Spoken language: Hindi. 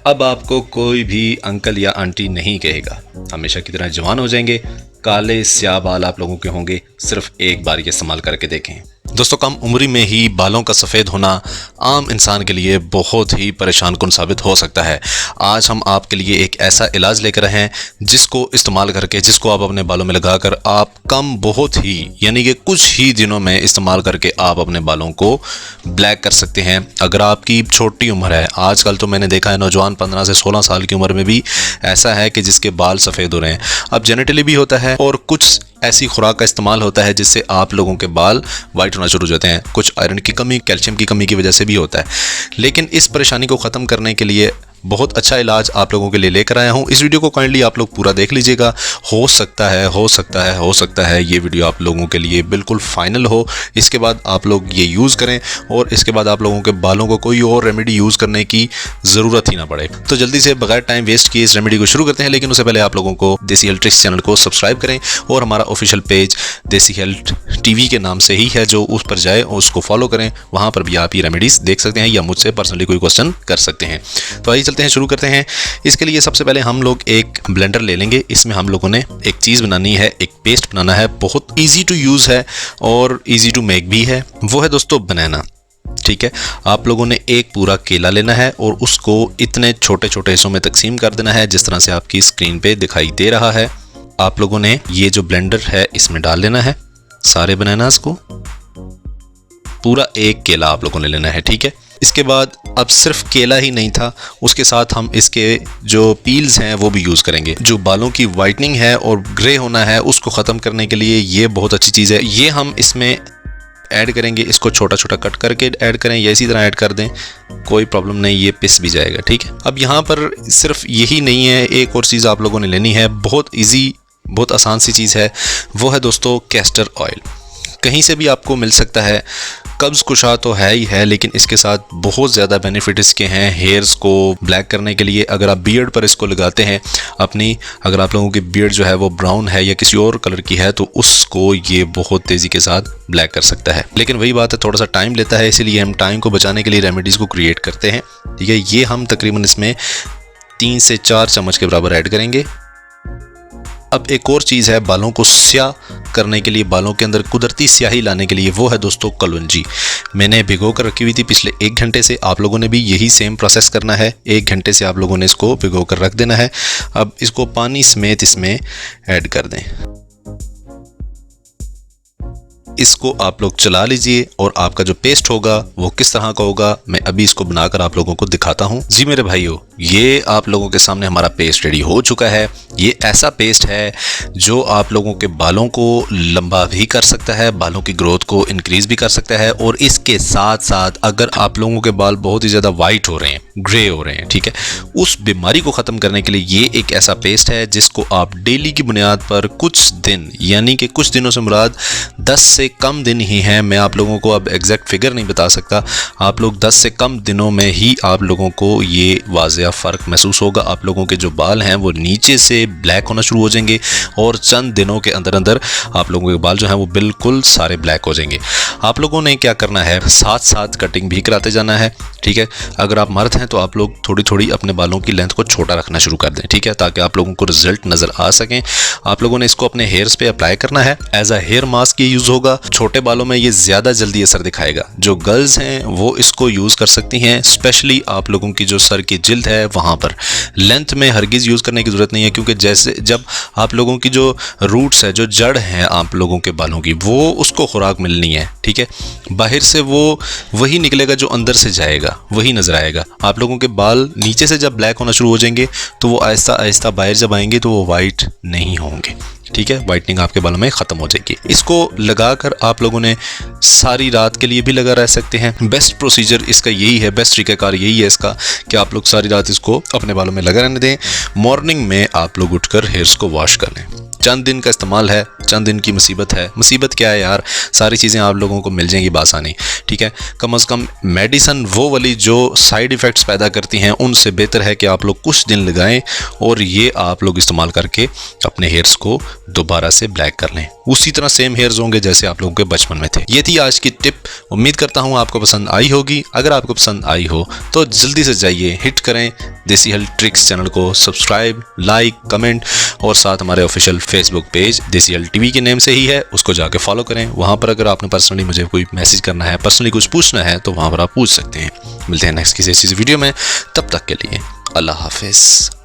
अब आपको कोई भी अंकल या आंटी नहीं कहेगा, हमेशा की तरह जवान हो जाएंगे। काले स्याह बाल आप लोगों के होंगे, सिर्फ एक बार ये इस्तेमाल करके देखें। दोस्तों, कम उम्र में ही बालों का सफ़ेद होना आम इंसान के लिए बहुत ही परेशान कुन साबित हो सकता है। आज हम आपके लिए एक ऐसा इलाज लेकर आए हैं जिसको इस्तेमाल करके, जिसको आप अपने बालों में लगाकर आप बहुत ही यानी कि कुछ ही दिनों में इस्तेमाल करके आप अपने बालों को ब्लैक कर सकते हैं। अगर आपकी छोटी उम्र है, आजकल तो मैंने देखा है नौजवान 15 से 16 साल की उम्र में भी ऐसा है कि जिसके बाल सफ़ेद हो रहे हैं। अब जेनेटिकली भी होता है और कुछ ऐसी खुराक का इस्तेमाल होता है जिससे आप लोगों के बाल वाइट होना शुरू हो जाते हैं। कुछ आयरन की कमी, कैल्शियम की कमी की वजह से भी होता है। लेकिन इस परेशानी को ख़त्म करने के लिए बहुत अच्छा इलाज आप लोगों के लिए लेकर आया हूं। इस वीडियो को काइंडली आप लोग पूरा देख लीजिएगा। हो सकता है ये वीडियो आप लोगों के लिए बिल्कुल फाइनल हो। इसके बाद आप लोग ये यूज़ करें और इसके बाद आप लोगों के बालों को कोई और रेमेडी यूज़ करने की ज़रूरत ही ना पड़े। तो जल्दी से बगैर टाइम वेस्ट किए इस रेमेडी को शुरू करते हैं। लेकिन उससे पहले आप लोगों को देसी हेल्थ ट्रिक्स चैनल को सब्सक्राइब करें और हमारा ऑफिशियल पेज देसी हेल्थ टीवी के नाम से ही है, जो उस पर जाए और उसको फॉलो करें। वहाँ पर भी आप ये रेमेडीज़ देख सकते हैं या मुझसे पर्सनली कोई क्वेश्चन कर सकते हैं। तो आइए चलते हैं, शुरू करते हैं। इसके लिए सबसे पहले हम लोग एक ब्लेंडर ले लेंगे। इसमें हम लोगों ने एक चीज़ बनानी है, एक पेस्ट बनाना है। बहुत इजी टू यूज़ है और इजी टू मेक भी है। वो है दोस्तों बनाना। ठीक है, आप लोगों ने एक पूरा केला लेना है और उसको इतने छोटे छोटे हिस्सों में तकसीम कर देना है जिस तरह से आपकी स्क्रीन पे दिखाई दे रहा है। आप लोगों ने ये जो ब्लेंडर है इसमें डाल लेना है सारे बनानास को। पूरा एक केला आप लोगों ने लेना है। ठीक है, इसके बाद अब सिर्फ केला ही नहीं था, उसके साथ हम इसके जो पील्स हैं वो भी यूज़ करेंगे। जो बालों की वाइटनिंग है और ग्रे होना है उसको ख़त्म करने के लिए ये बहुत अच्छी चीज़ है। ये हम इसमें ऐड करेंगे। इसको छोटा छोटा कट करके ऐड करें या इसी तरह ऐड कर दें, कोई प्रॉब्लम नहीं, ये पिस भी जाएगा। ठीक है, अब यहाँ पर सिर्फ यही नहीं है, एक और चीज़ आप लोगों ने लेनी है। बहुत ईजी, बहुत आसान सी चीज़ है। वो है दोस्तों कैस्टर ऑयल। कहीं से भी आपको मिल सकता है। कब्ज़ कुशा तो है ही है, लेकिन इसके साथ बहुत ज़्यादा बेनिफिट इसके हैं हेयर्स को ब्लैक करने के लिए। अगर आप बियर्ड पर इसको लगाते हैं अपनी, अगर आप लोगों की बियर्ड जो है वो ब्राउन है या किसी और कलर की है तो उसको ये बहुत तेज़ी के साथ ब्लैक कर सकता है। लेकिन वही बात है, थोड़ा सा टाइम लेता है, इसीलिए हम टाइम को बचाने के लिए रेमेडीज़ को क्रिएट करते हैं। ठीक है, ये हम तकरीबन इसमें 3 से 4 चम्मच के बराबर ऐड करेंगे। अब एक और चीज़ है बालों को स्याह करने के लिए, बालों के अंदर कुदरती स्याही लाने के लिए, वो है दोस्तों कलौंजी। मैंने भिगो कर रखी हुई थी पिछले 1 घंटे से। आप लोगों ने भी यही सेम प्रोसेस करना है। 1 घंटे से आप लोगों ने इसको भिगो कर रख देना है। अब इसको पानी समेत इसमें ऐड कर दें। इसको आप लोग चला लीजिए और आपका जो पेस्ट होगा वो किस तरह का होगा मैं अभी इसको बनाकर आप लोगों को दिखाता हूँ। जी मेरे भाइयों, ये आप लोगों के सामने हमारा पेस्ट रेडी हो चुका है। ये ऐसा पेस्ट है जो आप लोगों के बालों को लंबा भी कर सकता है, बालों की ग्रोथ को इंक्रीज भी कर सकता है। और इसके साथ साथ अगर आप लोगों के बाल बहुत ही ज़्यादा वाइट हो रहे हैं, ग्रे हो रहे हैं, ठीक है, उस बीमारी को ख़त्म करने के लिए ये एक ऐसा पेस्ट है जिसको आप डेली की बुनियाद पर कुछ दिन, यानी कि कुछ दिनों से मुराद 10 से कम दिन ही हैं। मैं आप लोगों को अब एग्जैक्ट फिगर नहीं बता सकता। आप लोग 10 से कम दिनों में ही आप लोगों को ये वाज़ेह फ़र्क महसूस होगा। आप लोगों के जो बाल हैं वो नीचे से ब्लैक होना शुरू हो जाएंगे और चंद दिनों के अंदर अंदर आप लोगों के बाल जो हैं वो बिल्कुल सारे ब्लैक हो जाएंगे। आप लोगों ने क्या करना है, साथ साथ कटिंग भी कराते जाना है। ठीक है, अगर आप मर्द हैं तो आप लोग थोड़ी थोड़ी अपने बालों की लेंथ को छोटा रखना शुरू कर दें। ठीक है, ताकि आप लोगों को रिजल्ट नज़र आ सकें। आप लोगों ने इसको अपने हेयर्स पे अप्लाई करना है। एज अ हेयर मास्क ये यूज़ होगा। छोटे बालों में ये ज़्यादा जल्दी असर दिखाएगा। जो गर्ल्स हैं वो इसको यूज़ कर सकती हैं, स्पेशली आप लोगों की जो सर की जिल्द है वहाँ पर। लेंथ में हरगिज़ यूज़ करने की ज़रूरत नहीं है, क्योंकि जैसे जब आप लोगों की जो रूट्स है, जो जड़ हैं आप लोगों के बालों की, वो उसको खुराक मिलनी है। ठीक है, बाहर से वो वही निकलेगा जो अंदर से जाएगा, वही नज़र आएगा। आप लोगों के बाल नीचे से जब ब्लैक होना शुरू हो जाएंगे तो वो आहिस्ता आहिस्ता बाहर जब आएंगे तो वो वाइट नहीं होंगे। ठीक है, वाइटनिंग आपके बालों में ख़त्म हो जाएगी। इसको लगाकर आप लोगों ने सारी रात के लिए भी लगा रह सकते हैं। बेस्ट प्रोसीजर इसका यही है, बेस्ट तरीक़ाकार यही है इसका कि आप लोग सारी रात इसको अपने बालों में लगा रहने दें। मॉर्निंग में आप लोग उठकर हेयर्स को वॉश कर लें। चंद दिन का इस्तेमाल है, चंद दिन की मुसीबत है। मुसीबत क्या है यार, सारी चीज़ें आप लोगों को मिल जाएंगी बासानी, ठीक है। कम से कम मेडिसन वो वाली जो साइड इफ़ेक्ट्स पैदा करती हैं उनसे बेहतर है कि आप लोग कुछ दिन लगाएं और ये आप लोग इस्तेमाल करके अपने हेयर्स को दोबारा से ब्लैक कर लें। उसी तरह सेम हेयर्स होंगे जैसे आप लोगों के बचपन में थे। ये थी आज की टिप। उम्मीद करता हूँ आपको पसंद आई होगी। अगर आपको पसंद आई हो तो जल्दी से जाइए हिट करें देसी हेल्थ ट्रिक्स चैनल को सब्सक्राइब, लाइक, कमेंट और साथ हमारे ऑफिशियल फेसबुक पेज देसी हेल्थ टीवी के नेम से ही है, उसको जाके फॉलो करें। वहाँ पर अगर आपने पर्सनली मुझे कोई मैसेज करना है, पर्सनली कुछ पूछना है तो वहाँ पर आप पूछ सकते हैं। मिलते हैं नेक्स्ट किसी ऐसी वीडियो में, तब तक के लिए अल्लाह हाफिज़।